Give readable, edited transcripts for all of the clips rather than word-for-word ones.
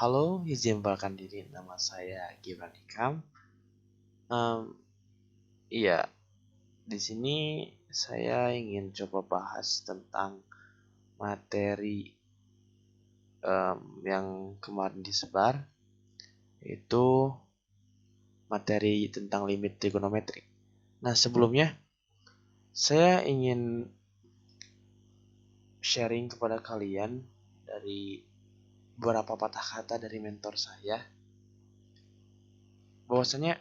Halo, izin perkenalkan diri, nama saya Gibran Ikam. Em, iya, di sini saya ingin coba bahas tentang materi yang kemarin disebar, yaitu materi tentang limit trigonometri. Nah, sebelumnya saya ingin sharing kepada kalian dari beberapa patah kata dari mentor saya, bahwasanya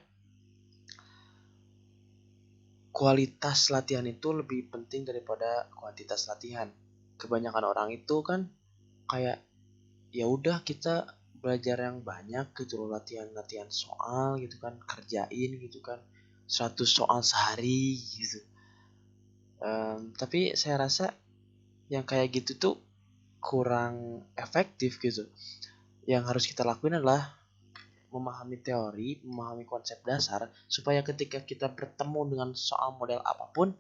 kualitas latihan itu lebih penting daripada kuantitas latihan. Kebanyakan orang itu kan kayak ya udah kita belajar yang banyak gitu loh, latihan soal gitu kan, kerjain gitu kan 100 soal sehari gitu. Tapi saya rasa yang kayak gitu tuh kurang efektif gitu. Yang harus kita lakuin adalah memahami teori, memahami konsep dasar, supaya ketika kita bertemu dengan soal model apapun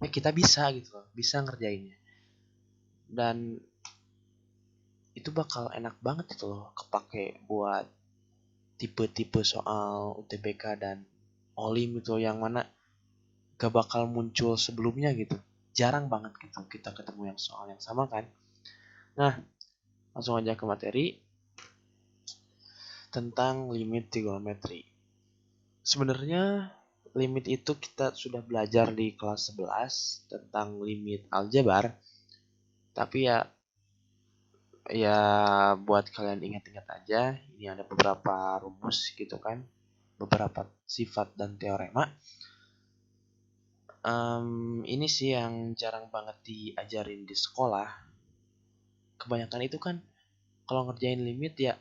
ya kita bisa gitu loh, bisa ngerjainnya. Dan itu bakal enak banget gitu loh, kepake buat tipe-tipe soal UTBK dan OLIM gitu, yang mana gak bakal muncul sebelumnya gitu. Jarang banget gitu kita ketemu yang soal yang sama kan. Nah, langsung aja ke materi tentang limit trigonometri. Sebenarnya limit itu kita sudah belajar di kelas 11 tentang limit aljabar. Tapi ya buat kalian ingat-ingat aja, ini ada beberapa rumus gitu kan, beberapa sifat dan teorema. Ini sih yang jarang banget diajarin di sekolah. Kebanyakan itu kan kalau ngerjain limit ya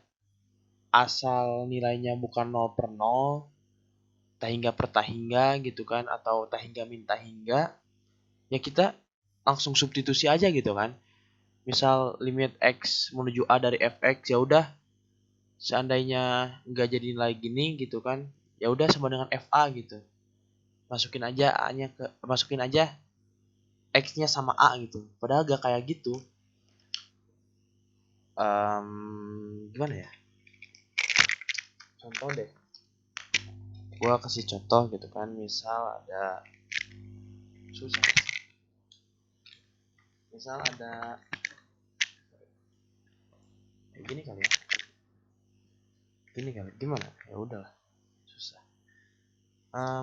asal nilainya bukan 0/0, tahingga per tahingga gitu kan, atau tahingga min tahingga, ya kita langsung substitusi aja gitu kan. Misal limit x menuju a dari fx, ya udah seandainya nggak jadi nilai gini gitu kan, ya udah sama dengan fa gitu. Masukin aja x-nya sama a gitu. Padahal gak kayak gitu. Gimana ya? Contoh deh. Gua kasih contoh gitu kan, misal ada susah. Misal ada gini kali ya. Gini kali. Gimana? Ya udahlah. Susah.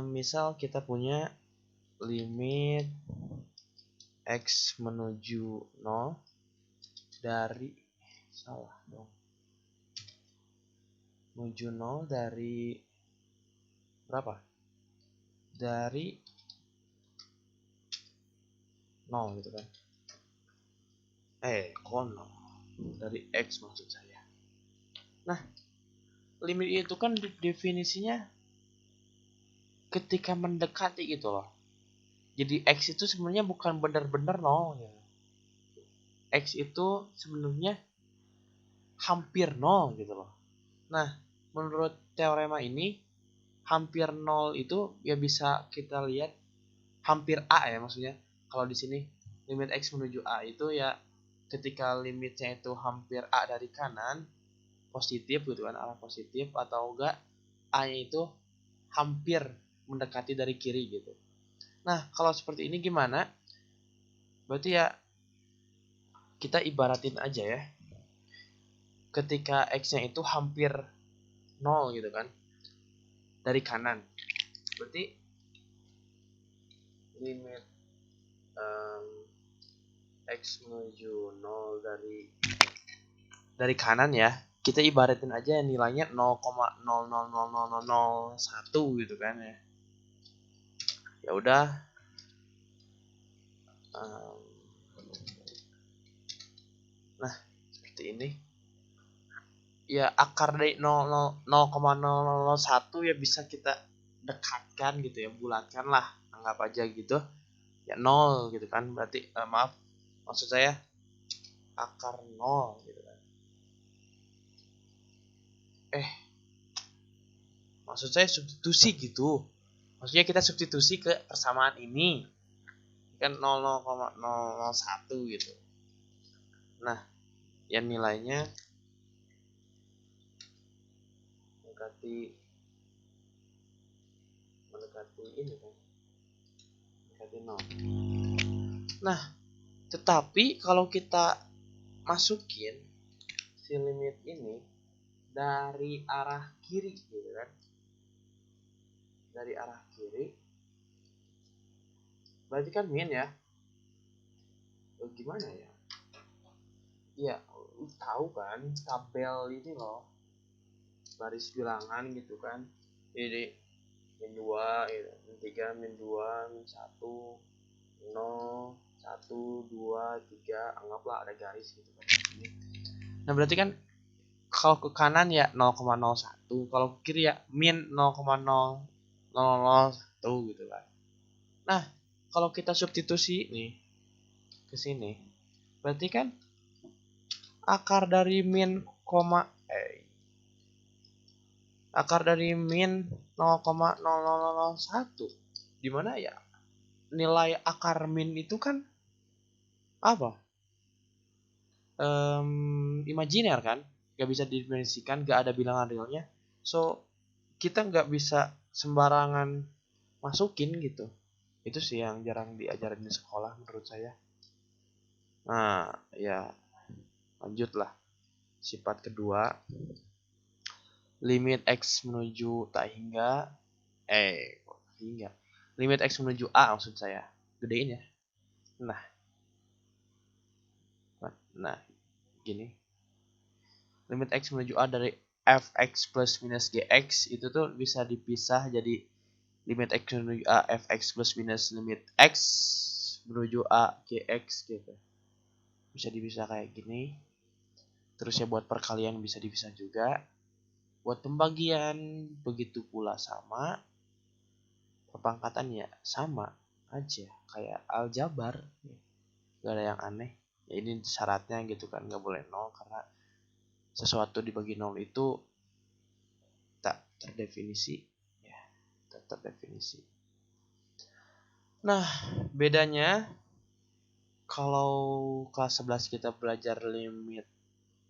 Misal kita punya limit x menuju 0 dari salah dong. Menuju 0 dari berapa? Dari 0 gitu kan. Kok 0? Dari x maksud saya. Nah, limit itu kan definisinya ketika mendekati gitu loh. Jadi x itu sebenarnya bukan benar-benar 0 ya. X itu sebenarnya hampir 0 gitu loh. Nah, menurut teorema ini hampir 0 itu ya bisa kita lihat hampir A ya, maksudnya. Kalau di sini limit x menuju A itu ya ketika limitnya itu hampir A dari kanan, positif gitu kan, arah positif, atau enggak A-nya itu hampir mendekati dari kiri gitu. Nah, kalau seperti ini gimana? Berarti ya kita ibaratin aja ya. Ketika x-nya itu hampir 0 gitu kan, dari kanan. Berarti limit um, x menuju 0 dari kanan ya. Kita ibaratin aja nilainya 0,000001 gitu kan ya. Ya udah, nah seperti ini. Ya akar dari 0,001 ya bisa kita dekatkan gitu ya, bulatkan lah, anggap aja gitu ya 0 gitu kan. Berarti maaf, maksud saya akar 0 gitu kan. Maksud saya substitusi gitu. Maksudnya kita substitusi ke persamaan ini kan 0,001 gitu. Nah, yang nilainya mendekati ini kan, mendekati 0. Nah, tetapi kalau kita masukin si limit ini dari arah kiri gitu kan, dari arah kiri berarti kan min ya. Gimana ya, iya tahu kan tabel ini loh, baris bilangan gitu kan. Jadi min 2 gitu, min 3, min 2, min 1, 0, 1, 2, 3, anggaplah ada garis gitu kan. Nah berarti kan kalau ke kanan ya 0,01, kalau ke kiri ya min 0,0001 gitu kan. Nah kalau kita substitusi nih ke sini, berarti kan akar dari min akar dari min 0,0001, dimana ya nilai akar min itu kan apa, imajiner kan, gak bisa didimensikan, gak ada bilangan realnya, so kita gak bisa sembarangan masukin gitu. Itu sih yang jarang diajarin di sekolah menurut saya. Nah ya lanjutlah sifat kedua, limit x menuju tak hingga hingga limit x menuju a, maksud saya gedein ya. Nah gini, limit x menuju a dari fx plus minus gx itu tuh bisa dipisah jadi limit x menuju a fx plus minus limit x menuju a gx gitu, bisa dipisah kayak gini. Terus ya buat perkalian bisa dipisah juga, buat pembagian begitu pula sama, perpangkatan ya sama aja kayak aljabar, gak ada yang aneh ya. Ini syaratnya gitu kan, gak boleh 0 karena sesuatu dibagi 0 itu tak terdefinisi ya, tak terdefinisi. Nah bedanya kalau kelas 11 kita belajar limit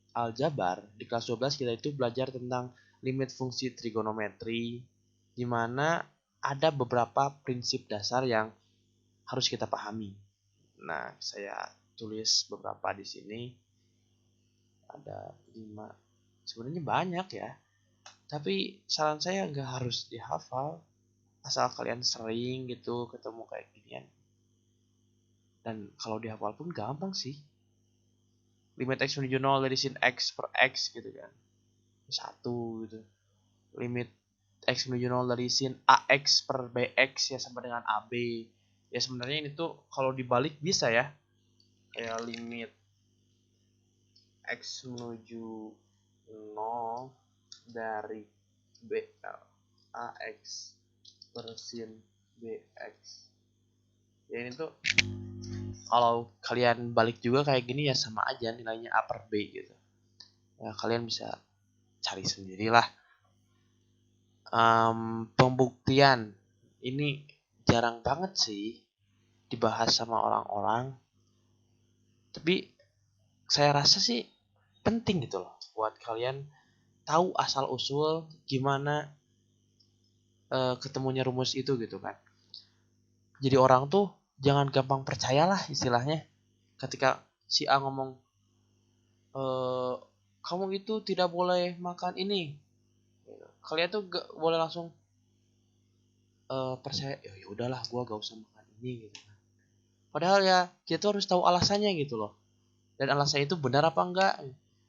aljabar, di kelas 12 kita itu belajar tentang limit fungsi trigonometri, di mana ada beberapa prinsip dasar yang harus kita pahami. Nah, saya tulis beberapa di sini. Ada 5. Sebenarnya banyak ya. Tapi saran saya nggak harus dihafal, asal kalian sering gitu ketemu kayak ginian. Dan kalau dihafal pun gampang sih. Limit x menuju 0 dari sin x per x gitu kan. 1 gitu. Limit x menuju 0 dari sin ax per bx ya sama dengan ab. Ya sebenarnya ini tuh kalau dibalik bisa ya. Kayak limit x menuju 0 dari ax per sin bx. Ya ini tuh kalau kalian balik juga kayak gini ya sama aja nilainya a per b gitu. Ya kalian bisa cari sendirilah. Pembuktian ini jarang banget sih dibahas sama orang-orang, tapi saya rasa sih penting gitu loh buat kalian tahu asal usul gimana ketemunya rumus itu gitu kan. Jadi orang tuh jangan gampang percayalah istilahnya ketika si A ngomong kamu itu tidak boleh makan ini, kalian tuh gak boleh langsung percaya ya udahlah gua gak usah makan ini gitu kan. Padahal ya kita tuh harus tahu alasannya gitu loh, dan alasannya itu benar apa enggak.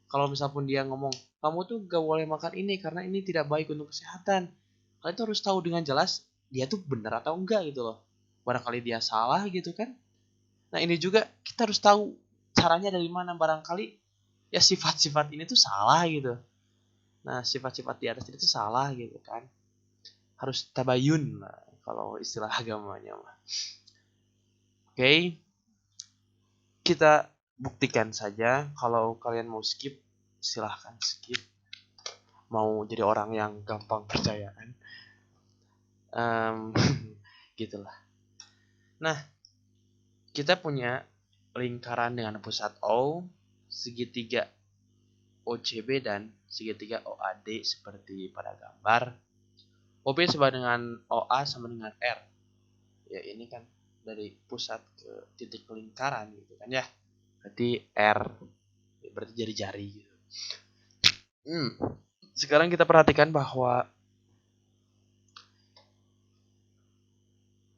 Kalau misal pun dia ngomong kamu tuh gak boleh makan ini karena ini tidak baik untuk kesehatan, kalian tuh harus tahu dengan jelas dia tuh benar atau enggak gitu loh. Barangkali dia salah gitu kan. Nah ini juga kita harus tahu caranya dari mana, barangkali ya sifat-sifat ini tuh salah gitu. Nah sifat-sifat di atas itu salah gitu kan, harus tabayun lah kalau istilah agamanya mah. Oke, kita buktikan saja. Kalau kalian mau skip silahkan skip, mau jadi orang yang gampang percayaan gitulah. Nah kita punya lingkaran dengan pusat O, segitiga OCB dan segitiga OAD seperti pada gambar. OB sama dengan OA sama dengan R. Ya ini kan dari pusat ke titik lingkaran gitu kan ya. Berarti R. Berarti jari-jari gitu. Sekarang kita perhatikan bahwa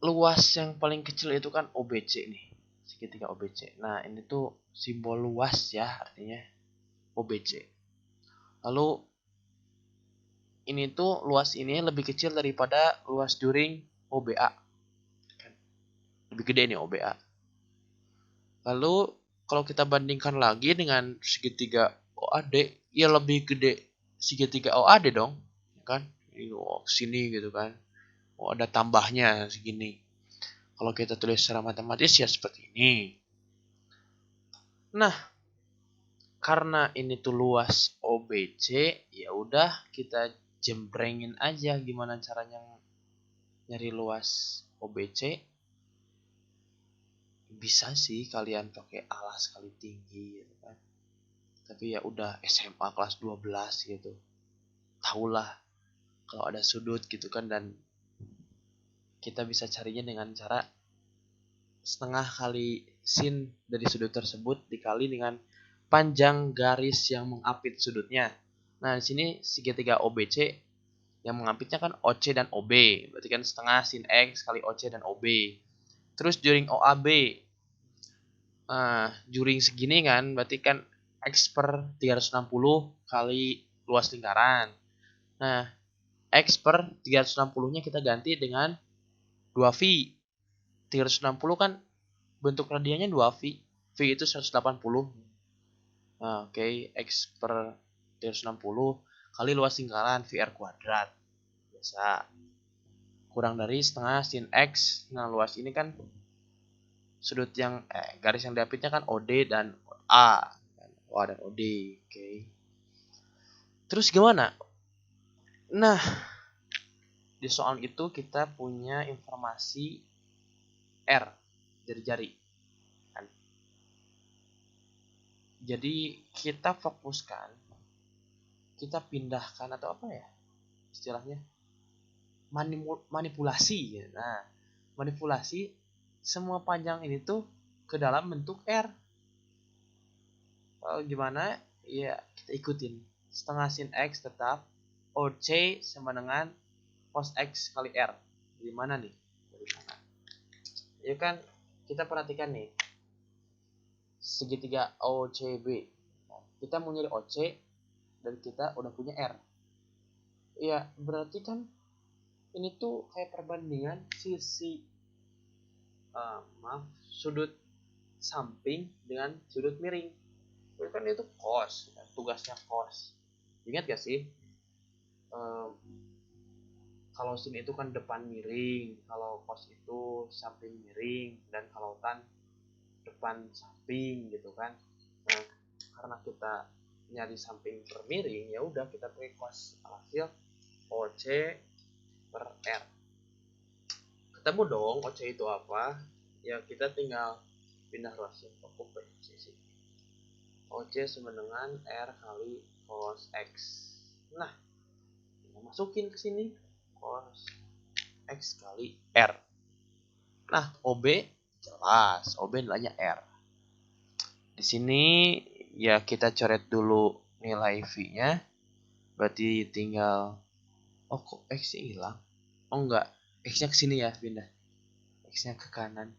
luas yang paling kecil itu kan OBC nih. Segitiga OBC. Nah ini tuh simbol luas ya artinya OBC. Lalu ini tuh luas ini lebih kecil daripada luas during OBA. Lebih gede nih OBA. Lalu kalau kita bandingkan lagi dengan segitiga OAD, ya lebih gede segitiga OAD dong, kan? Sini gitu kan. Ada tambahnya segini. Kalau kita tulis secara matematis ya seperti ini. Nah, karena ini tuh luas OBC, ya udah kita jembrengin aja gimana caranya nyari luas OBC. Bisa sih kalian pakai alas kali tinggi gitu kan. Tapi ya udah SMA kelas 12 gitu. Tahulah kalau ada sudut gitu kan, dan kita bisa carinya dengan cara setengah kali sin dari sudut tersebut dikali dengan panjang garis yang mengapit sudutnya. Nah, di sini segitiga OBC yang mengapitnya kan OC dan OB. Berarti kan setengah sin X kali OC dan OB. Terus during OAB. During segini kan berarti kan X per 360 kali luas lingkaran. Nah, X per 360-nya kita ganti dengan 2V. 360 kan bentuk radiannya 2V. V itu 180. Nah, oke. X per 360 kali luas lingkaran VR kuadrat. Biasa. Kurang dari setengah sin X. Nah, luas ini kan sudut yang garis yang diapitnya kan OD dan A. OA dan OD. Oke. Terus gimana? Nah, di soal itu kita punya informasi R dari jari. Kan? Jadi kita fokuskan, kita pindahkan atau apa ya istilahnya, manipulasi. Nah, manipulasi semua panjang ini tuh ke dalam bentuk R. Gimana? Ya kita ikutin. Setengah sin X tetap OC sama dengan cos X kali R. Di mana nih? Dari mana? Ya kan kita perhatikan nih. Segitiga OCB. Kita mau nyari OC dan kita udah punya R. Ya berarti kan ini tuh kayak perbandingan sisi sudut samping dengan sudut miring. Kan itu cos, tugasnya cos. Ingat gak sih? Kalau sin itu kan depan miring, kalau cos itu samping miring, dan kalau tan depan samping gitu kan. Nah, karena kita nyari samping per miring, ya udah kita pakai cos. Alhasil OC per R. Ketemu dong OC itu apa? Ya kita tinggal pindah ruasnya ke sisi. OC sama dengan R kali cos X. Nah, kita masukin ke sini cos X kali R. Nah, OB jelas, OB nilainya R. Di sini ya kita coret dulu nilai V-nya. Berarti tinggal kok X-nya hilang? Oh enggak, X-nya ke sini ya, pindah. X-nya ke kanan.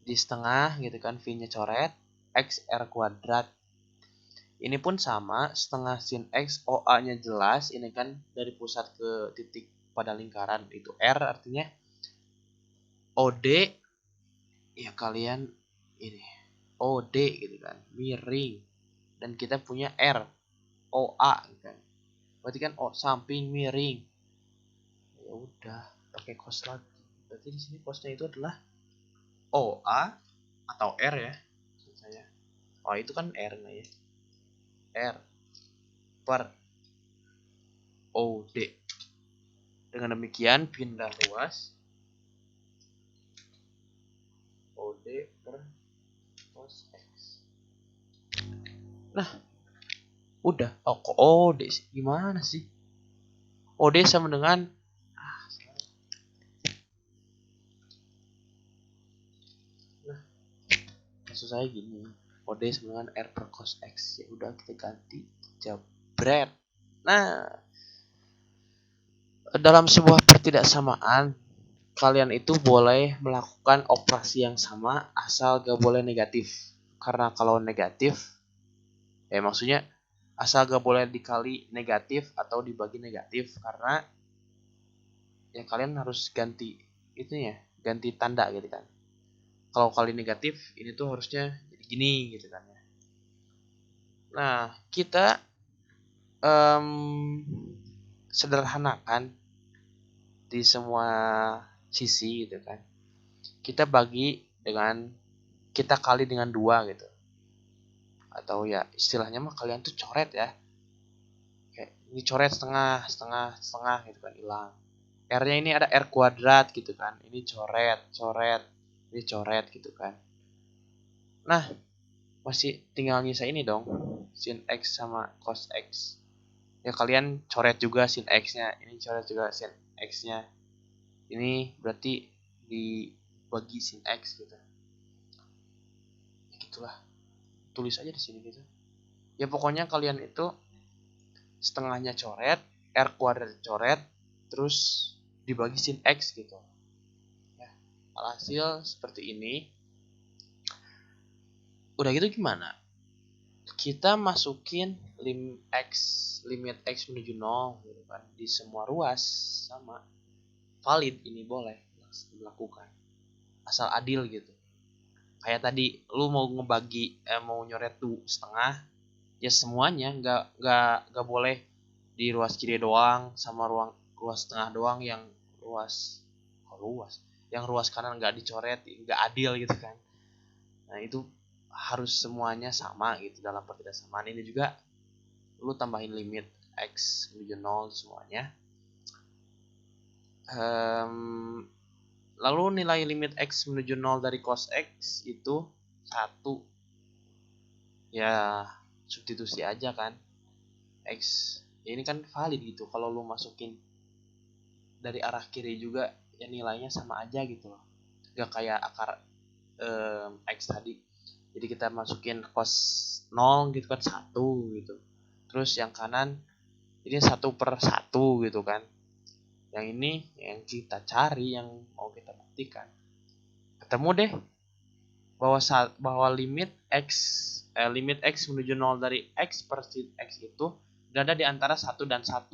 Di setengah gitu kan, V-nya coret, X R kuadrat. Ini pun sama, setengah sin X, OA-nya jelas, ini kan dari pusat ke titik pada lingkaran, itu R artinya. OD, ya kalian ini, OD gitu kan, miring. Dan kita punya R, OA gitu kan. Berarti kan samping miring. Ya udah, pakai cos lagi. Berarti di sini cosnya itu adalah OA atau R ya, maksud saya. Oh itu kan R nah ya. R per OD. Dengan demikian pindah ruas OD per cos X. Nah, Udah. Oh, kok OD sih? Gimana sih? OD sama dengan nah, maksud saya gini. OD sama dengan R per cos X. Ya udah kita ganti. Jabret. Nah, dalam sebuah pertidaksamaan, kalian itu boleh melakukan operasi yang sama asal gak boleh negatif. Karena kalau negatif, maksudnya asal gak boleh dikali negatif atau dibagi negatif, karena ya kalian harus ganti itunya, ganti tanda gitu kan. Kalau kali negatif ini tuh harusnya jadi gini gitu kan ya. Nah, kita sederhanakan di semua sisi gitu kan. Kita bagi dengan, kita kali dengan 2 gitu. Atau ya istilahnya mah kalian tuh coret ya. Kayak ini coret setengah, setengah, setengah gitu kan, hilang. R-nya ini ada R kuadrat gitu kan. Ini coret, coret, ini coret gitu kan. Nah, masih tinggal nyisa ini dong. Sin X sama cos X. Ya kalian coret juga sin X-nya. Ini coret juga sin X-nya. Ini berarti dibagi sin X gitu. Ya gitulah. Tulis aja di sini gitu. Ya pokoknya kalian itu setengahnya coret, R kuadrat coret, terus dibagi sin X gitu. Ya, alhasil seperti ini. Udah gitu gimana? Kita masukin limit X menuju 0 gitu kan, di semua ruas sama. Valid, ini boleh dilakukan. Asal adil gitu. Kayak tadi lu mau ngebagi mau nyoret tuh setengah, ya semuanya nggak boleh di ruas kiri doang sama ruas tengah doang, yang ruas kanan nggak dicoret, nggak adil gitu kan. Nah itu harus semuanya sama gitu dalam pertidaksamaan ini juga. Lu tambahin limit X menuju 0 semuanya. Lalu nilai limit X menuju 0 dari cos X itu 1. Ya substitusi aja kan. X ya ini kan valid gitu. Kalau lu masukin dari arah kiri juga ya nilainya sama aja gitu loh. Gak kayak akar X tadi. Jadi kita masukin cos 0 gitu kan 1 gitu. Terus yang kanan ini 1/1 gitu kan. Yang ini yang kita cari, yang mau kita buktikan. Ketemu deh bahwa limit X menuju 0 dari X per sin X itu berada di antara 1 dan 1.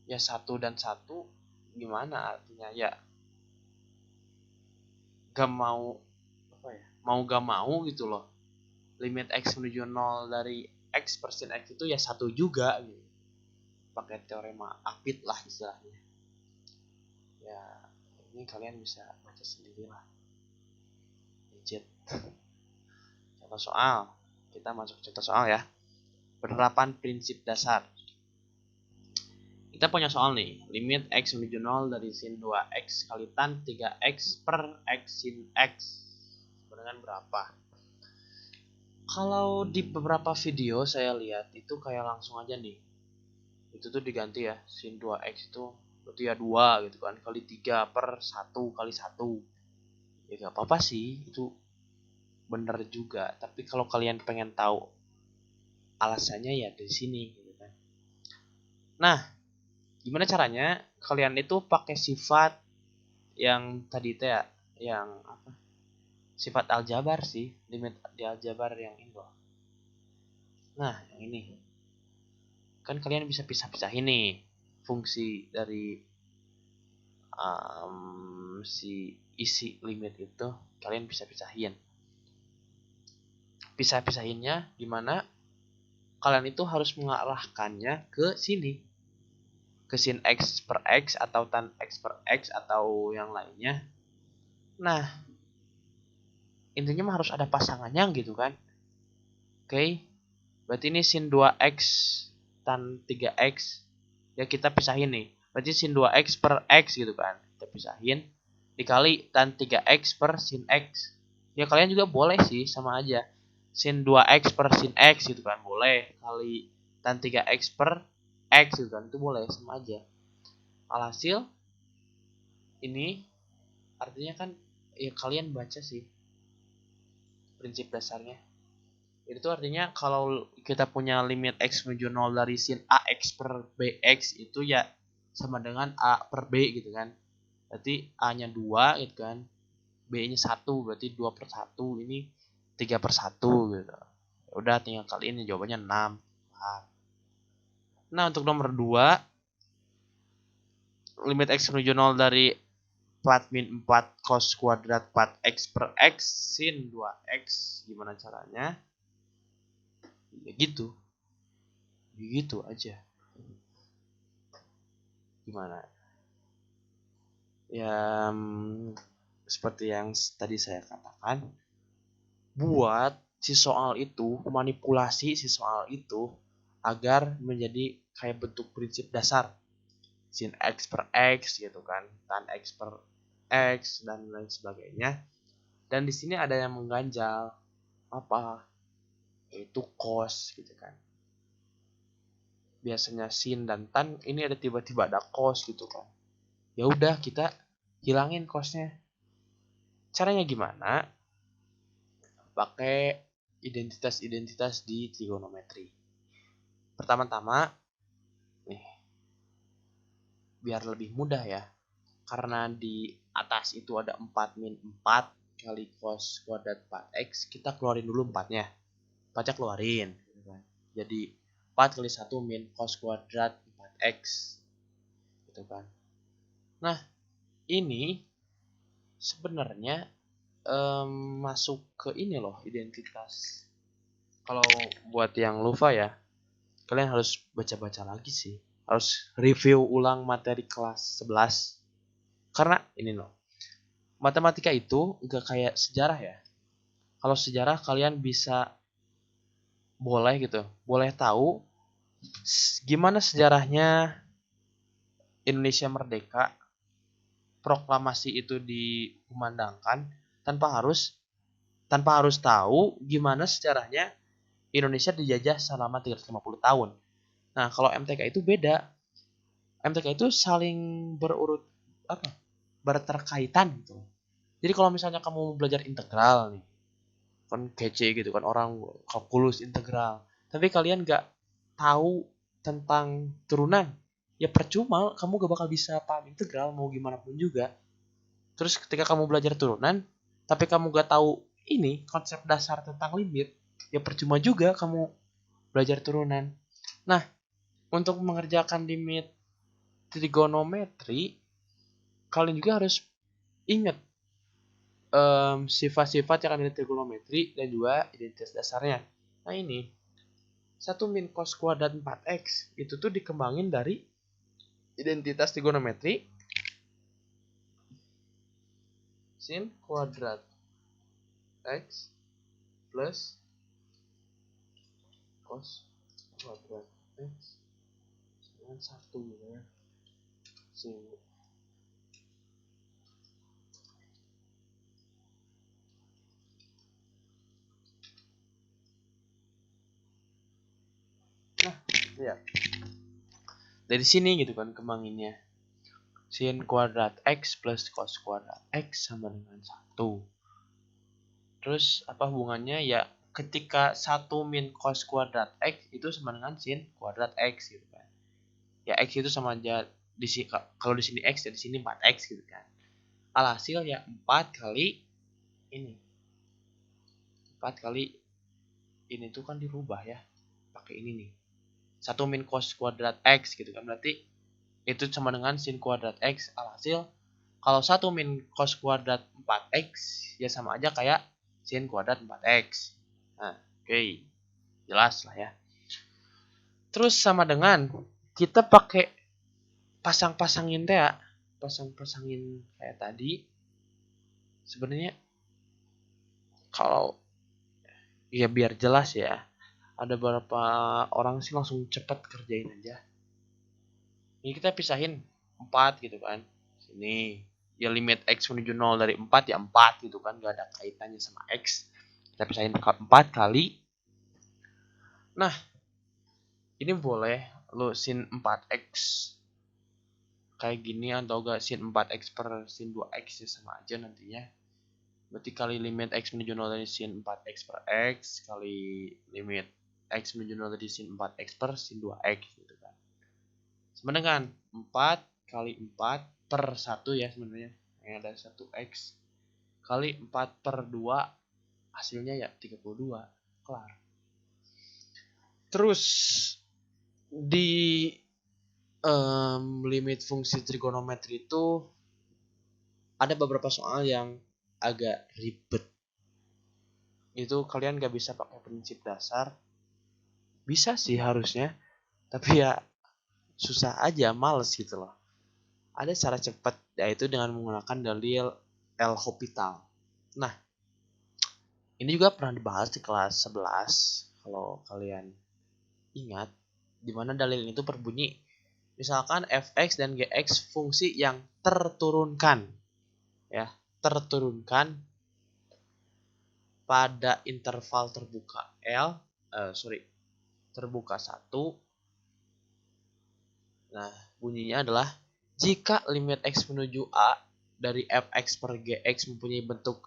Ya 1 dan 1 gimana artinya? Ya gak mau apa ya? Mau gak mau gitu loh. Limit X menuju 0 dari X per sin X itu ya 1 juga gitu. Pakai teorema Apit lah istilahnya. Ya ini kalian bisa baca sendiri lah. Legit. Contoh soal. Kita masuk contoh soal ya. Penerapan prinsip dasar. Kita punya soal nih. Limit X menuju 0 dari sin 2X kali tan 3X per X sin X. Dengan berapa? Kalau di beberapa video saya lihat itu kayak langsung aja nih. Itu tuh diganti ya. Sin 2X itu berarti ya 2 gitu kan. Kali 3 per 1 kali 1. Ya gak apa-apa sih. Itu bener juga. Tapi kalau kalian pengen tahu alasannya ya dari sini gitu kan. Nah, gimana caranya kalian itu pakai sifat yang tadi teh ya, yang apa? Sifat aljabar sih, limit di aljabar yang ini loh. Nah, yang ini. Kan kalian bisa pisah-pisahin nih fungsi dari si isi limit itu, kalian bisa pisahin. Pisah-pisahinnya gimana? Kalian itu harus mengarahkannya ke sini. Ke sin X per X atau tan X per X atau yang lainnya. Nah, intinya mah harus ada pasangannya gitu kan. Oke. Berarti ini sin 2X tan 3X. Ya kita pisahin nih. Berarti sin 2X per X gitu kan. Kita pisahin. Dikali tan 3X per sin X. Ya kalian juga boleh sih sama aja. Sin 2X per sin X gitu kan. Boleh. Kali dan 3x per x gitu kan, itu boleh, sama aja. Alhasil ini artinya kan ya kalian baca sih prinsip dasarnya. Itu artinya kalau kita punya limit x menuju 0 dari sin ax per bx itu ya sama dengan a per b gitu kan. Berarti a-nya 2 gitu kan. B-nya 1 berarti 2 per 1, ini 3 per 1 gitu. Ya udah tinggal kali ini jawabannya 6. Nah, untuk nomor 2 limit x menuju 0 dari 4 min 4 cos kuadrat 4x per x sin 2x. Gimana caranya? Ya gitu. Gitu aja. Gimana? Ya seperti yang tadi saya katakan, buat si soal itu, manipulasi si soal itu agar menjadi kayak bentuk prinsip dasar sin x per x gitu kan, tan x per x dan lain sebagainya. Dan di sini ada yang mengganjal, apa? Yaitu cos gitu kan. Biasanya sin dan tan, ini ada tiba-tiba ada cos gitu kan. Ya udah kita hilangin cosnya. Caranya gimana? Pakai identitas-identitas di trigonometri. Pertama-tama nih, biar lebih mudah ya. Karena di atas itu ada 4 min 4 kali cos kuadrat 4x, kita keluarin dulu 4-nya. 4-nya keluarin gitu kan. Jadi 4 kali 1 min cos kuadrat 4x gitu kan. Nah, ini sebenarnya masuk ke ini loh, identitas. Kalau buat yang lupa ya, kalian harus baca-baca lagi sih. Harus review ulang materi kelas 11. Karena ini loh, matematika itu gak kayak sejarah ya. Kalau sejarah kalian bisa boleh gitu, boleh tahu gimana sejarahnya Indonesia merdeka, proklamasi itu dikumandangkan tanpa harus tahu gimana sejarahnya Indonesia dijajah selama 350 tahun. Nah, kalau MTK itu beda. MTK itu saling berurut berterkaitan gitu. Jadi kalau misalnya kamu belajar integral nih, kan kece gitu kan, orang kalkulus integral, tapi kalian gak tahu tentang turunan, ya percuma, kamu gak bakal bisa paham integral mau gimana pun juga. Terus ketika kamu belajar turunan tapi kamu gak tahu ini konsep dasar tentang limit, ya percuma juga kamu belajar turunan. Nah, untuk mengerjakan limit trigonometri, kalian juga harus ingat sifat-sifat yang ada di trigonometri dan juga identitas dasarnya. Nah ini 1 min cos kuadrat 4x itu tuh dikembangin dari identitas trigonometri sin kuadrat x plus cos kuadrat x dengan 1 ya. Sin. Nah, lihat. Dari sini gitu kan kembanginnya. Sin kuadrat x plus cos kuadrat x sama dengan 1. Terus apa hubungannya? Ya ketika 1 min cos kuadrat x itu sama dengan sin kuadrat x gitu kan. Ya x itu sama aja di sini, kalau di sini x ya di sini 4x gitu kan. Alhasil ya 4 kali ini. 4 kali ini tuh kan dirubah ya. Pakai ini nih. 1 min cos kuadrat x gitu kan, berarti itu sama dengan sin kuadrat x. Alhasil kalau 1 min cos kuadrat 4x ya sama aja kayak sin kuadrat 4x. Nah, oke. Jelas lah ya. Terus sama dengan kita pakai pasang-pasangin teh ya. Pasang-pasangin kayak tadi. Sebenarnya kalau ya biar jelas ya, ada beberapa orang sih langsung cepet kerjain aja. Ini kita pisahin 4 gitu kan. Sini ya limit x menuju 0 dari 4 ya 4 gitu kan, gak ada kaitannya sama x. Kita pisahin 4 kali. Nah, Ini boleh lu sin 4x kayak gini, atau enggak sin 4x per sin 2x ya sama aja nantinya. Berarti kali limit x menuju 0 dari sin 4x per x kali limit x menuju 0 dari sin 4x per sin 2x gitu kan. Sama dengan 4 kali 4 per 1 ya sebenarnya. Yang ada 1x kali 4 per 2 hasilnya ya 32. Kelar. Terus di limit fungsi trigonometri itu ada beberapa soal yang agak ribet. Itu kalian gak bisa pakai prinsip dasar. Bisa sih harusnya, tapi ya susah aja, males gitu loh. Ada cara cepat, yaitu dengan menggunakan dalil L'Hopital. Nah, ini juga pernah dibahas di kelas 11 kalau kalian ingat, dimana dalil itu berbunyi misalkan fx dan gx fungsi yang terturunkan ya, terturunkan pada interval terbuka terbuka 1. Nah, bunyinya adalah jika limit x menuju a dari fx per gx mempunyai bentuk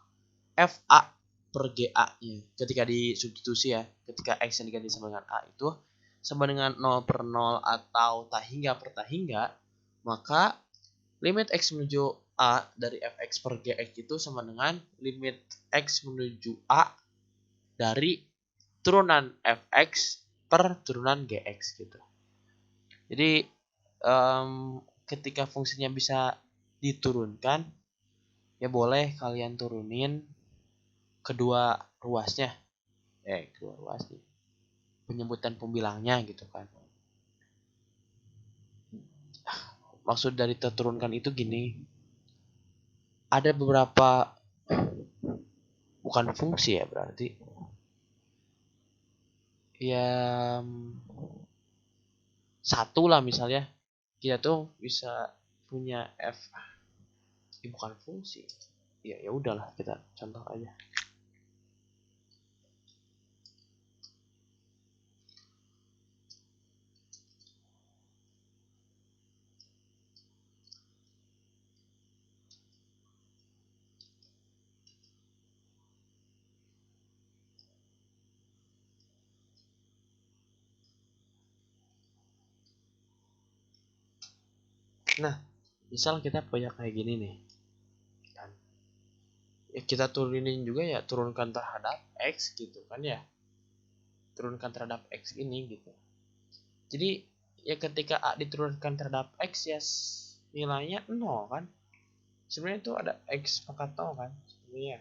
fa per ga nya ketika disubstitusi ya, ketika x yang diganti sama dengan a itu sama dengan 0 per 0 atau tak hingga per tak hingga, maka limit x menuju a dari fx per gx itu sama dengan limit x menuju a dari turunan fx per turunan gx gitu. Jadi ketika fungsinya bisa diturunkan, ya boleh kalian turunin kedua ruasnya, penyebutan pembilangnya gitu kan. Maksud dari terturunkan itu gini, ada beberapa, bukan fungsi ya berarti, ya satu lah misalnya kita tuh bisa punya f, bukan fungsi, ya udahlah kita contoh aja. Nah, misal kita punya kayak gini nih kan, ya kita turunin juga ya, turunkan terhadap x gitu kan ya, turunkan terhadap x ini gitu. Jadi ya ketika a diturunkan terhadap x ya nilainya 0 kan, sebenarnya itu ada x pangkat 0 kan sebenarnya,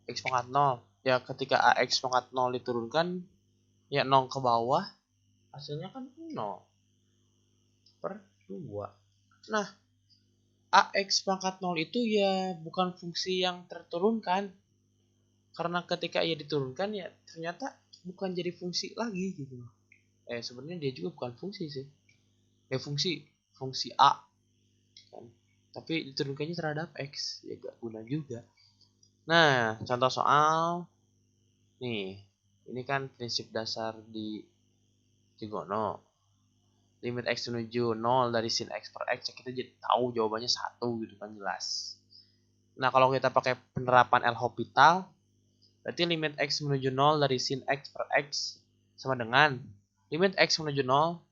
x pangkat 0 ya, ketika ax pangkat 0 diturunkan ya 0 ke bawah, hasilnya kan 0 per 2. Nah, ax pangkat 0 itu ya bukan fungsi yang terturunkan, karena ketika ia diturunkan ya ternyata bukan jadi fungsi lagi gitu. Sebenarnya dia juga bukan fungsi sih, fungsi a kan, tapi diturunkannya terhadap x ya gak guna juga. Nah, contoh soal nih, ini kan prinsip dasar di trigono. Limit x menuju 0 dari sin x per x, kita jadi tahu jawabannya 1 gitu kan, jelas. Nah, kalau kita pakai penerapan L'Hopital, berarti limit x menuju 0 dari sin x per x sama dengan limit x menuju 0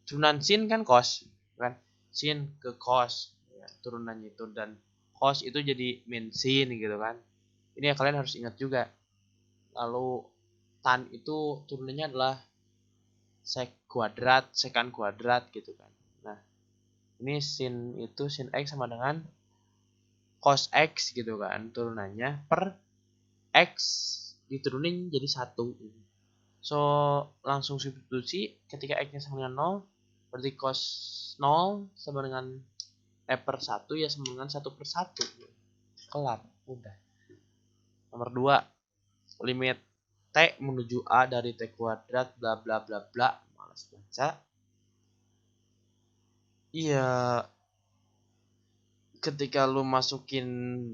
turunan sin kan cos kan, sin ke cos ya, turunannya itu, dan cos itu jadi min sin gitu kan. Ini ya kalian harus ingat juga. Lalu tan itu turunannya adalah sekan kuadrat gitu kan. Nah, ini sin itu sin x sama dengan cos x gitu kan, turunannya per x diturunin jadi 1. So, langsung substitusi, ketika x-nya sama dengan 0, berarti cos 0 sama dengan per 1 ya sama dengan 1 per 1. Kelar, udah. Nomor 2, limit t menuju a dari t kuadrat bla bla bla bla. Malas baca. Iya, ketika lu masukin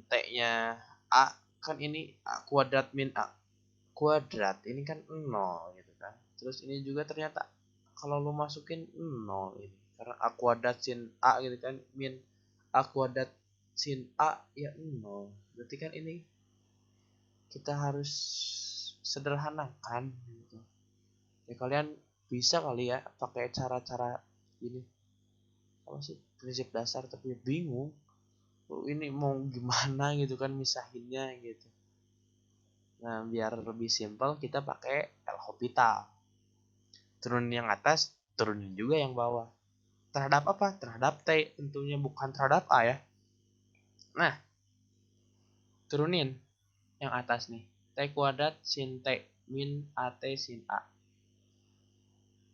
t-nya a, kan ini a kuadrat min a kuadrat, ini kan 0 gitu kan. Terus ini juga ternyata kalau lu masukin 0 ini. Karena A kuadrat sin A gitu kan. Min A kuadrat sin A ya 0. Berarti kan ini kita harus sederhanakan gitu. Ya kalian bisa kali ya pakai cara-cara ini. Apa sih? Prinsip dasar tapi bingung. Ini mau gimana gitu kan misahinnya gitu. Nah, biar lebih simpel kita pakai L'Hopital. Turunin yang atas, turunin juga yang bawah. Terhadap apa? Terhadap T, tentunya bukan terhadap A ya. Nah, turunin yang atas nih. T kuadrat sin T min AT sin A.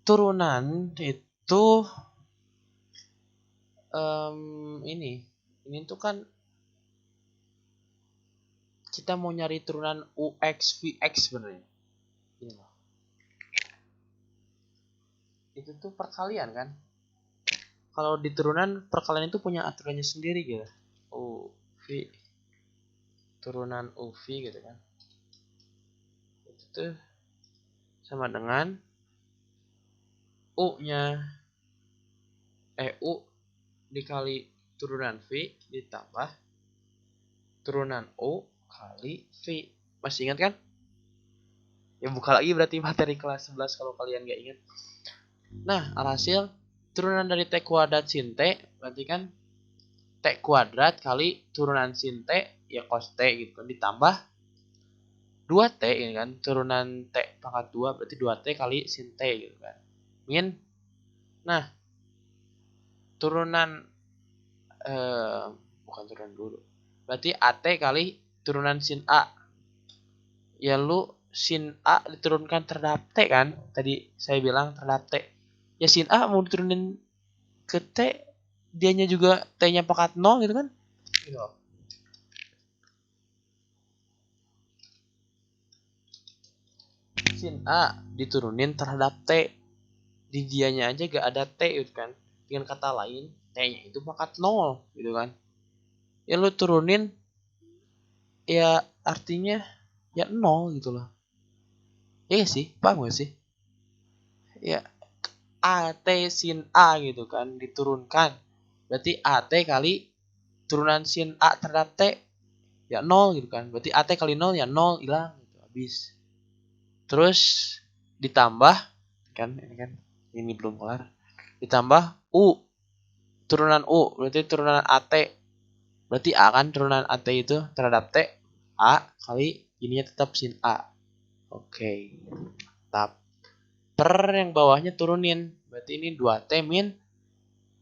Turunan itu ini tuh kan kita mau nyari turunan UX VX sebenarnya. Ini loh. Itu tuh perkalian kan. Kalau di turunan perkalian itu punya aturannya sendiri gitu. UV turunan UV gitu kan. Itu tuh sama dengan U-nya U dikali turunan V ditambah turunan U kali V. Masih ingat kan? Ya buka lagi berarti materi kelas 11 kalau kalian gak ingat. Nah, alhasil turunan dari T kuadrat sin T berarti kan T kuadrat kali turunan sin T ya cos T gitu kan ditambah 2T ini kan turunan T pangkat 2 berarti 2T kali sin T gitu kan. Min. Nah, turunan bukan turunan dulu. Berarti AT kali turunan sin A. Ya lu sin A diturunkan terhadap T kan? Tadi saya bilang terhadap T. Ya sin A mau diturunin ke T, dianya juga T-nya pangkat 0 gitu kan? Gitu. Sin A diturunin terhadap T. Di dianya aja gak ada T gitu kan. Dengan kata lain, T-nya itu pangkat 0 gitu kan. Ya lu turunin ya artinya ya 0 gitu loh. Ya sih, paham gak sih? Ya AT sin A gitu kan diturunkan. Berarti AT kali turunan sin A terhadap T ya 0 gitu kan. Berarti AT kali 0 ya 0 hilang gitu habis. Terus ditambah kan ini belum kelar. Ditambah U turunan U berarti turunan AT. Berarti A kan turunan AT itu terhadap T A kali ininya tetap sin A. Oke. Tetap per yang bawahnya turunin. Berarti ini 2T min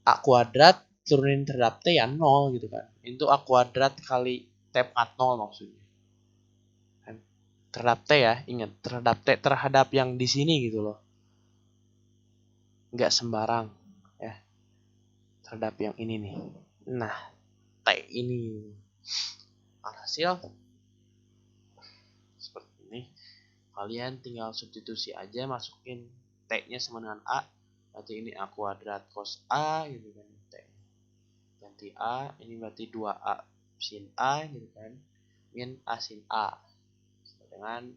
A kuadrat turunin terhadap T ya 0 gitu kan. Itu A kuadrat kali T pangkat 0 maksudnya. Kan? Terhadap T ya, ingat terhadap T terhadap yang di sini gitu loh. Nggak sembarang ya. Terhadap yang ini nih. Nah, T ini. Alhasil seperti ini. Kalian tinggal substitusi aja masukin T-nya sama dengan A. Berarti ini A kuadrat cos A gitu kan. T. Ganti A, ini berarti 2A sin A gitu kan. Min A sin A. Dengan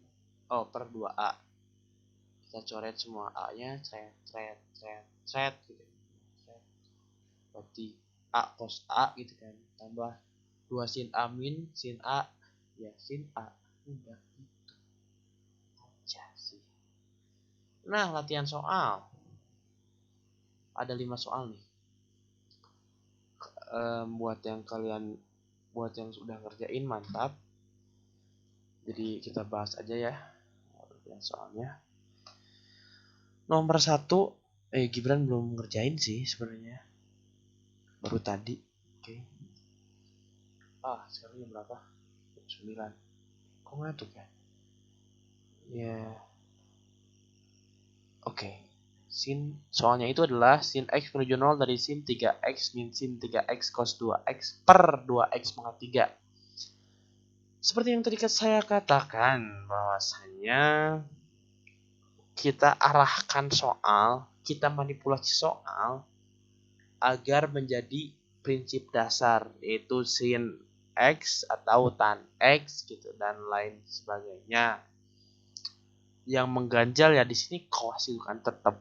per 2A. Kita coret semua A-nya, cret gitu. Berarti A cos A gitu kan. Tambah 2 sin A min sin A. Ya sin A. Udah gitu aja sih. Nah, latihan soal. Ada 5 soal nih. Buat yang sudah ngerjain mantap. Jadi kita bahas aja ya soalnya. Nomor 1 Gibran belum ngerjain sih sebenarnya. Baru tadi. Oke. Sekarang jam berapa? Jam 9. Kok ngantuk ya? Ya. Oke. Soalnya itu adalah sin x menuju 0 dari sin 3x min sin 3x cos 2x per 2x pangkat 3. Seperti yang tadi saya katakan bahwasanya kita arahkan soal, kita manipulasi soal agar menjadi prinsip dasar yaitu sin x atau tan x gitu dan lain sebagainya. yang mengganjal ya di sini cos itu kan tetap.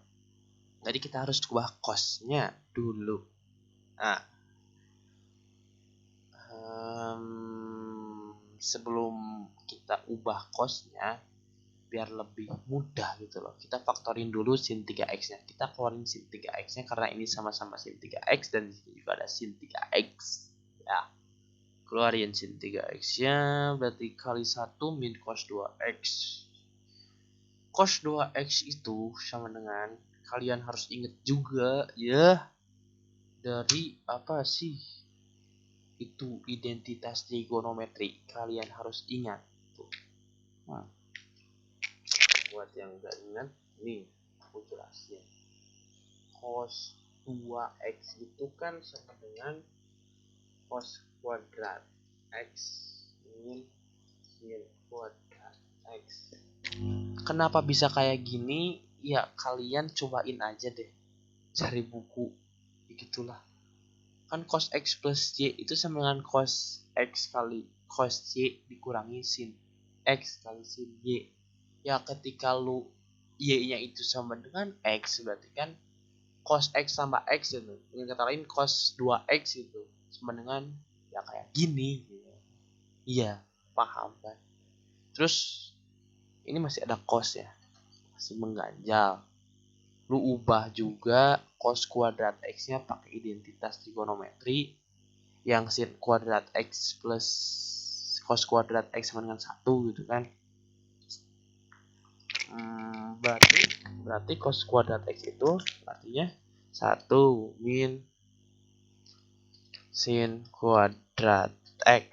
Jadi kita harus ubah cosnya dulu. Nah, sebelum kita ubah cosnya biar lebih mudah gitu loh, kita faktorin dulu sin 3x nya. Kita keluarin sin 3x nya karena ini sama-sama sin 3x dan di sini juga ada sin 3x ya. Keluarin sin 3x nya berarti kali 1 min cos 2x. Cos 2x itu sama dengan, kalian harus inget juga ya, dari apa sih itu identitas trigonometri, kalian harus ingat tuh. Nah, buat yang nggak ingat nih aku jelasin. Cos 2x itu kan sama dengan cos kuadrat x min sin kuadrat x. Kenapa bisa kayak gini? Ya kalian cobain aja deh, cari buku begitulah. Kan cos x plus y itu sama dengan cos x kali cos y dikurangi sin x kali sin y. Ya ketika lu y-nya itu sama dengan x, berarti kan cos x tambah x itu. Dengan kata lain cos 2x itu sama dengan ya kayak gini gitu. Iya, paham kan? Terus ini masih ada cos ya. Masih mengganjal. Lu ubah juga cos kuadrat x-nya pakai identitas trigonometri yang sin kuadrat x plus cos kuadrat x sama dengan 1 gitu kan. Berarti cos kuadrat x itu artinya 1 min sin kuadrat x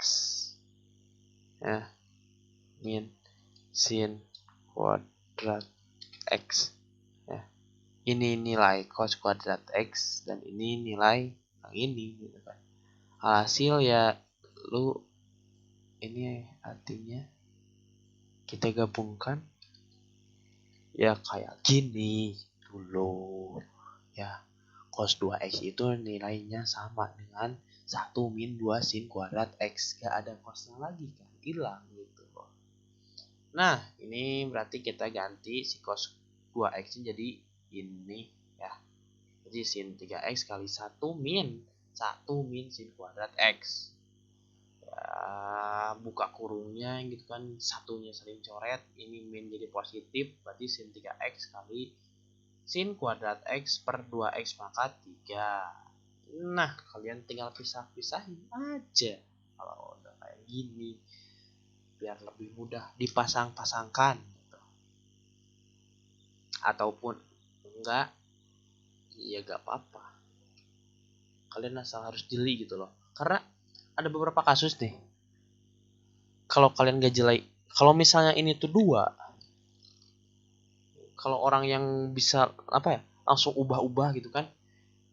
ya, min sin kuadrat x ya. Ini nilai cos kuadrat x dan ini nilai yang ini gitu kan. Hasil ya lu ini artinya kita gabungkan ya kayak gini dulu ya. Cos 2x itu nilainya sama dengan 1 min 2 sin kuadrat x. Gak ada cosnya lagi kan, hilang gitu. Nah ini berarti kita ganti si cos 2x jadi ini ya. Jadi sin 3x kali 1 min sin kuadrat x. Buka kurungnya gitu kan, satunya saling coret, ini min jadi positif, berarti sin 3x kali sin kuadrat x per 2x maka 3. Nah kalian tinggal pisah-pisahin aja kalau udah kayak gini biar lebih mudah dipasang-pasangkan gitu. Ataupun enggak ya gak apa-apa, kalian asal harus jeli gitu loh. Karena ada beberapa kasus nih, kalau kalian gak jelek, kalau misalnya ini tuh 2, kalau orang yang bisa apa ya langsung ubah-ubah gitu kan,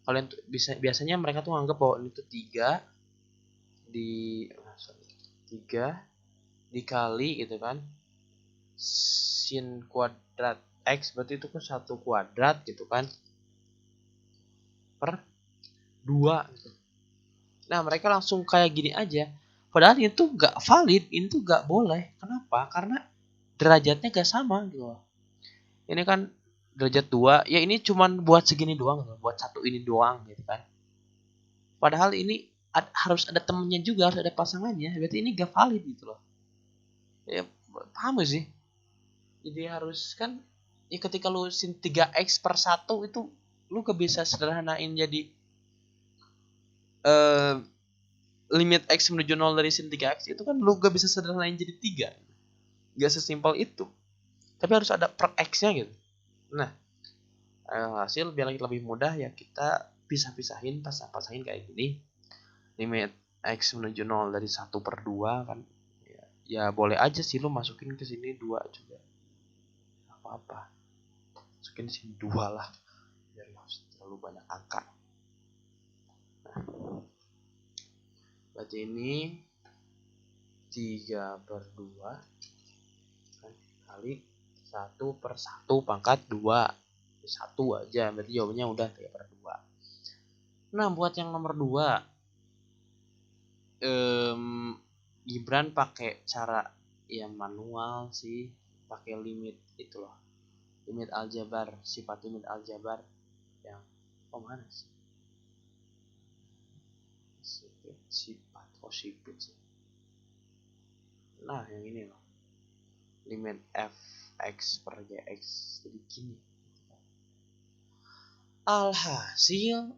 kalian tuh biasanya mereka tuh anggap bahwa ini tuh 3 dikali gitu kan sin kuadrat x, berarti itu kan 1 kuadrat gitu kan per 2 gitu. Nah mereka langsung kayak gini aja, padahal itu gak valid, itu gak boleh. Kenapa? Karena derajatnya gak sama gitu loh. Ini kan derajat 2 ya, ini cuman buat segini doang, buat satu ini doang gitu kan. Padahal ini harus ada temennya juga, harus ada pasangannya, berarti ini gak valid gitu loh ya. Paham gak sih? Jadi harus kan ya, ketika lu sin 3x per 1 itu lu gak bisa sederhanain jadi limit x menuju 0 dari sin 3x itu kan lu gak bisa sederhanain jadi 3. Gak sesimpel itu, tapi harus ada per x nya gitu. Nah hasil biar lebih mudah ya kita pisah-pisahin, pasang-pasangin kayak gini. Limit x menuju 0 dari 1 per 2 kan ya boleh aja sih lu masukin ke sini 2 juga, apa-apa, masukin sini 2 lah biar gak terlalu banyak angka. Nah berarti ini 3 per 2 kan, kali 1 per 1 pangkat 2, 1 aja, berarti jawabannya udah 3 per 2. Nah buat yang nomor 2, Gibran pakai cara ya manual sih, pakai limit itu loh, limit aljabar, sifat limit aljabar yang mana sih, sifat sifat sih. Nah yang ini loh, limit fx per gx. Jadi gini, alhasil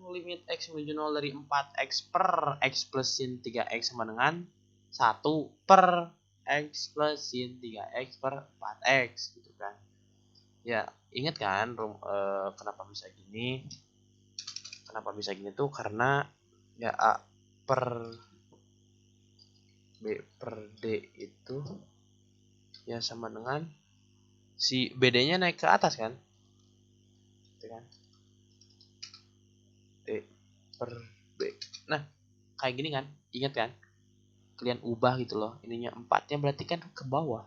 limit x menuju 0 dari 4x per x plus sin 3x sama dengan 1 per x plus sin 3x per 4x gitu kan. Ya ingat kan kenapa bisa gini, tuh karena ya a per b per d itu ya sama dengan si bd nya naik ke atas kan, gitu kan, d per b. Nah kayak gini kan, ingat kan, kalian ubah gitu loh, ininya 4-nya berarti kan ke bawah,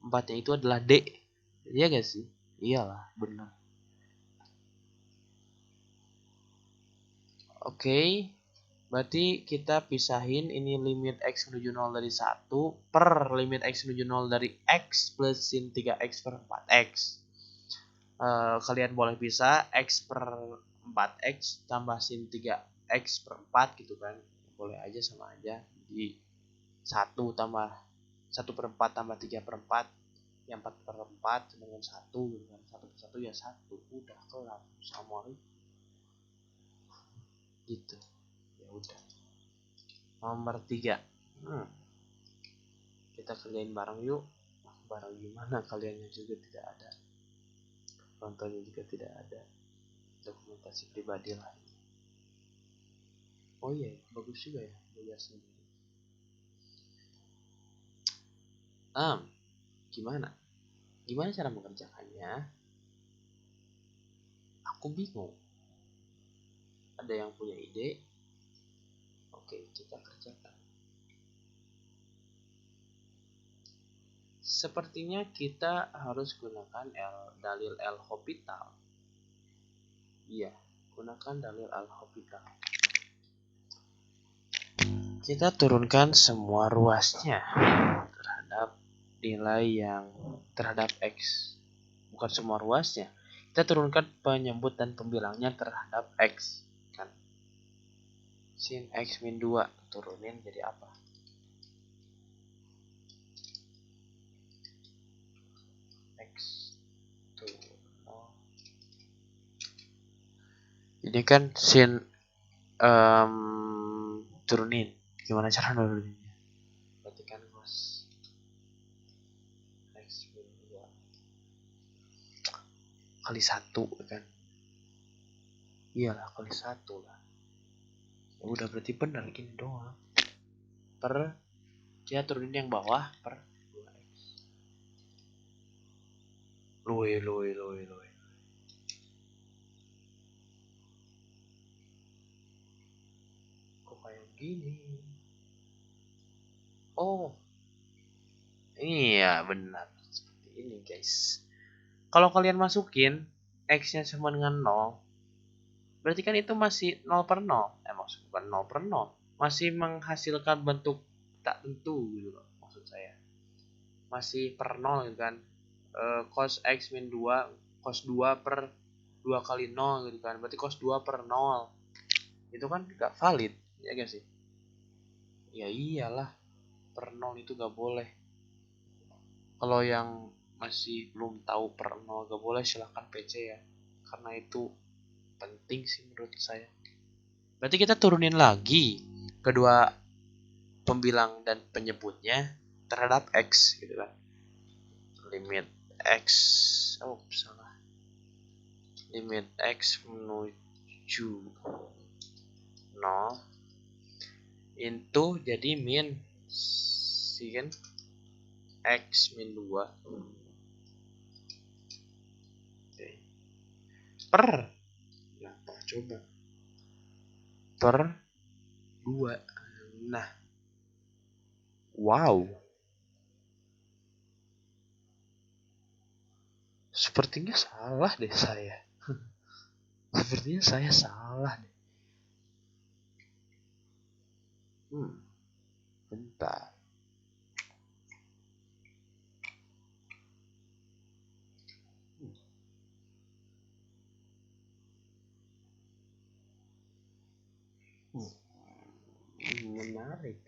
4-nya itu adalah d, iya gak sih? Iyalah benar. Oke, berarti kita pisahin ini limit x menuju 0 dari 1 per limit x menuju 0 dari x plus sin 3x per 4x. Kalian boleh pisah x per 4x tambah sin 3x per 4 gitu kan. Boleh aja, sama aja. Di 1 tambah 1 per 4 tambah 3 per 4. Yang 4 per 4 dengan 1 gitu kan. 1 per 1 ya 1. Udah kelar. Assalamualaikum. Gitu. Ya udah. Nomor 3. Kita kerjain bareng yuk. Bareng gimana, kaliannya juga tidak ada, contohnya juga tidak ada, dokumentasi pribadi lah. Oh iya, bagus juga ya belajar sendiri. Gimana cara mengerjakannya? Aku bingung. Ada yang punya ide? Oke, kita kerjakan. Sepertinya kita harus gunakan dalil L'Hopital. Iya, gunakan dalil L'Hopital. Kita turunkan semua ruasnya terhadap nilai yang terhadap x. Bukan semua ruasnya. Kita turunkan penyebut dan pembilangnya terhadap x. Kan? Sin x min 2 turunin jadi apa? X tuh. Ini kan sin turunin. Gimana cara nuruninnya? Berarti kan cos x min 2 kali 1 kan? Iyalah kali 1 lah. Ya udah berarti benar gini doang. Per kita turunin yang bawah per 2x. Loe. Kok kayak gini? Oh, iya benar. Seperti ini guys. Kalau kalian masukin x-nya sama dengan 0, berarti kan itu masih 0 per 0. Maksud bukan 0 per 0. Masih menghasilkan bentuk tak tentu gitu loh, maksud saya. Masih per 0 gitu kan. Cos x min 2, cos 2 per 2 kali 0 gitu kan. Berarti cos 2 per 0. Itu kan gak valid, ya gak sih? Ya iyalah, per 0 itu gak boleh. Kalau yang masih belum tahu per 0 gak boleh, silahkan PC ya. Karena itu penting sih menurut saya. Berarti kita turunin lagi kedua pembilang dan penyebutnya terhadap x gitu kan. Limit x, salah. Limit x menuju 0 into jadi min sin x min 2 per berapa coba, per 2. Nah, wow, sepertinya salah deh saya. Sepertinya saya salah deh. Bentar. menarik.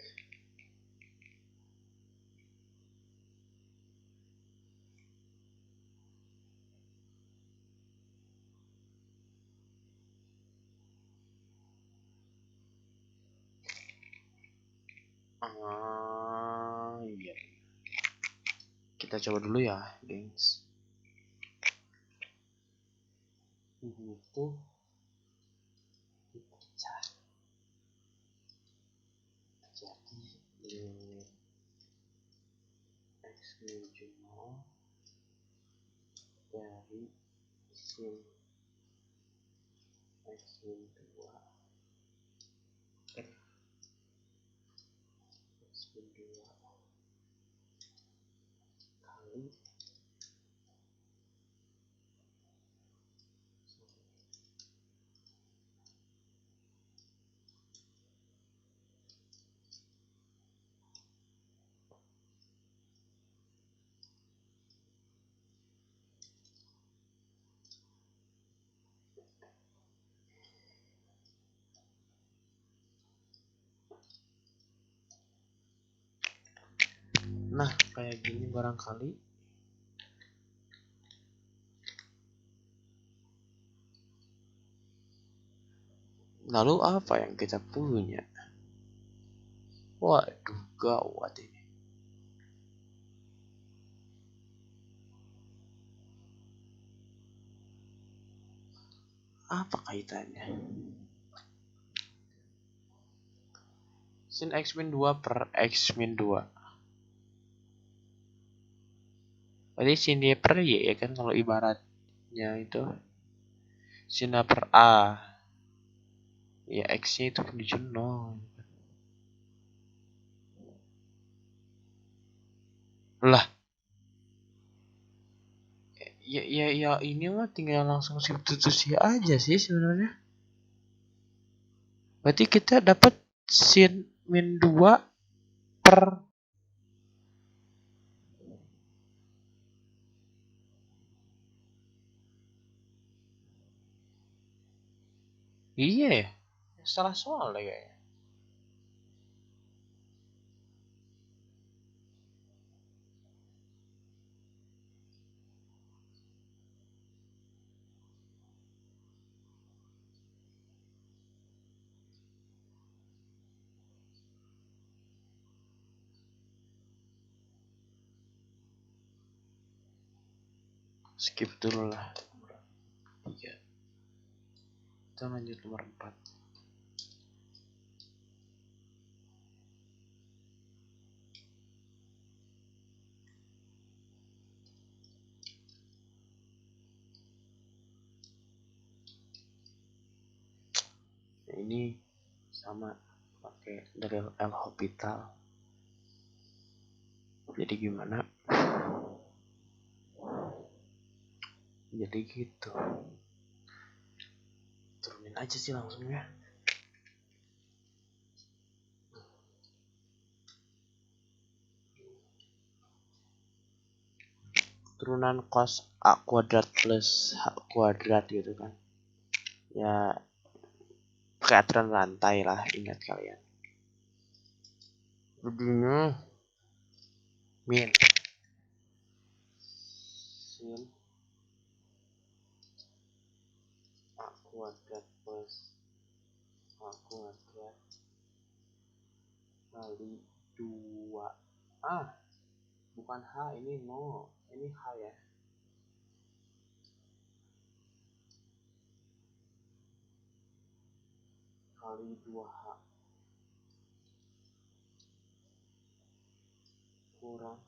Iya. Kita coba dulu ya, gengs. Ini tuh dipecah. Jadi X min 0 dari sin X min 2 X min 2 kali nah kayak gini barangkali. Lalu apa yang kita punya? Waduh, gawat ini. Apa kaitannya? Sin X min 2 per X min 2. Berarti sin Y per Y ya kan, kalau ibaratnya itu sin A per A. Ya X-nya itu menuju 0. Lah, ya ini mah tinggal langsung substitusi aja sih sebenarnya. Berarti kita dapat sin min 2 per iya ya. Salah soal deh kayaknya. Skip dulu lah. 3. Kita lanjut nomor 4. Ini sama pakai dalil L'Hopital. Jadi gimana? Jadi gitu. Turunin aja sih langsung ya. Turunan cos A kuadrat plus H kuadrat gitu kan. Ya pakai aturan rantai lah, ingat kalian. Jadinya min sin A kuadrat plus H kuadrat kali 2 bukan H, ini 0, ini H ya, kali 2H kurang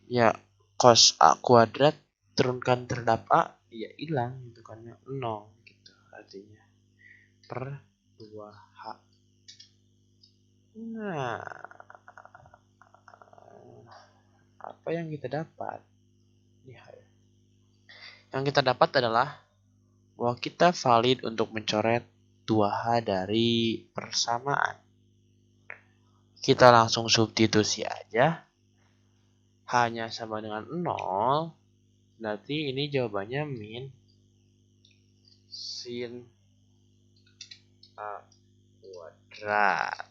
ya cos A kuadrat turunkan terhadap A ya hilang gitu kan ya, 0 gitu artinya per 2H. Nah, apa yang kita dapat? Yang kita dapat adalah bahwa kita valid untuk mencoret 2H dari persamaan. Kita langsung substitusi aja. H-nya sama dengan 0. Berarti ini jawabannya min sin A kuadrat.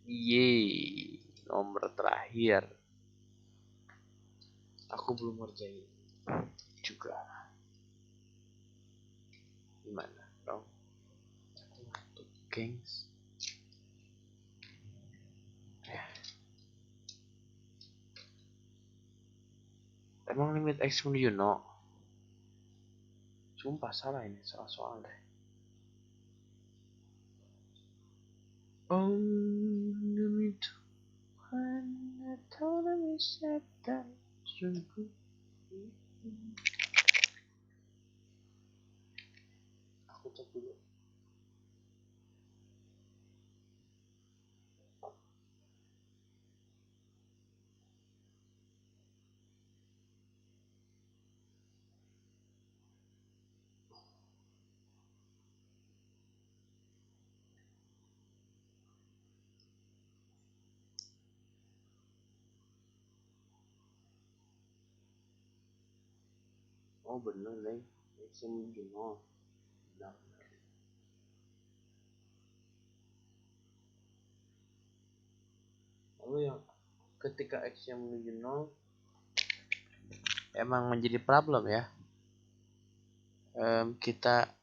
Yeay, nomor terakhir. Aku belum ngerjain juga. Gimana dong? Aku ngantuk, gengs. Emang limit X menuju no? Sumpah salah ini, salah soal deh. Oh, demi Tuhan, atau demi setan, sungguh. Aku cek dulu. Oh bener nih, X menuju no. Benar. Lalu yang ketika X yang menuju 0 emang menjadi problem ya. Kita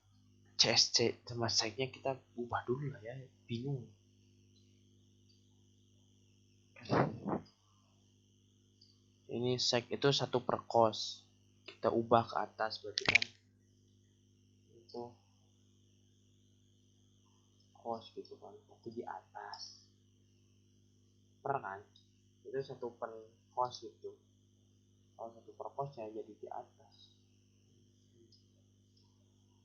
CSC sama sec-nya kita ubah dulu lah ya, bingung. Ini sec itu 1 per cos, kita ubah ke atas berarti kan itu cos gitu kan, berarti di atas per kan, itu 1 per cos gitu. Kalau 1 per cosnya jadi di atas,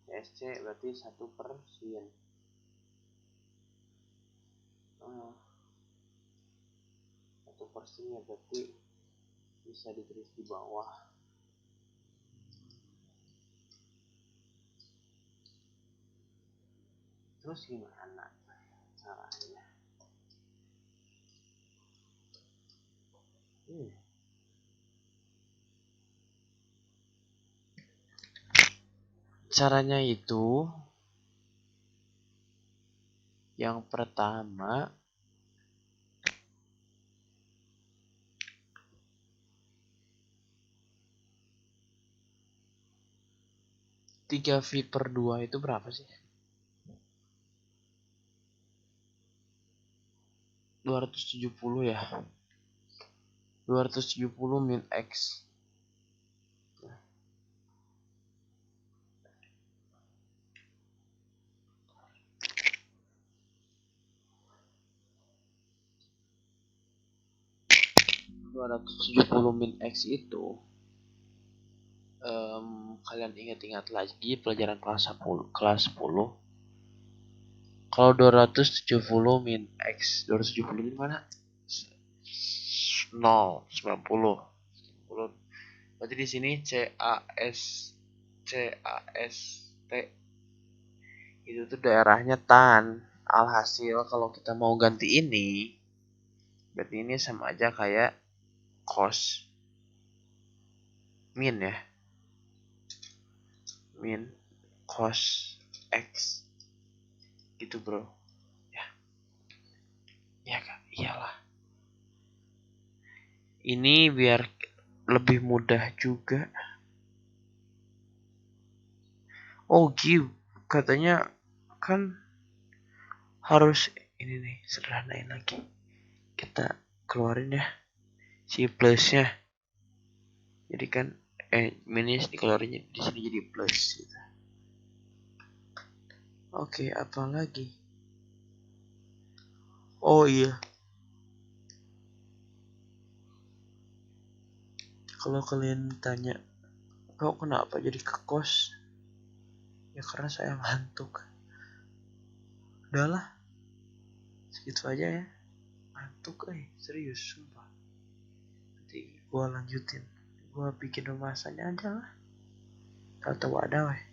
CSC berarti 1 per sin. 1 per sin ya berarti bisa ditulis di bawah. Terus gimana caranya? Caranya itu yang pertama tiga V per 2 itu berapa sih? 270 ya. 270 min X. min X itu kalian ingat-ingat lagi pelajaran kelas 10 kalau 270 min X 270 min mana? 0 90 berarti di sini CAST itu tuh daerahnya tan. Alhasil kalau kita mau ganti ini berarti ini sama aja kayak cos min ya, min cos X gitu bro ya. Ya kak, iyalah ini biar lebih mudah juga. Oh gitu katanya kan harus ini nih, sederhanain lagi, kita keluarin ya si plusnya, jadi kan minus dikeluarin di sini jadi plus gitu. Oke, apa lagi? Oh iya, kalau kalian tanya kau kenapa jadi ke kos, ya karena saya ngantuk. Udahlah, segitu aja ya, ngantuk serius sumpah. Nanti gua lanjutin, gua bikin pembahasannya aja lah. Tahu ada weh.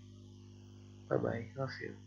Bye bye, love you.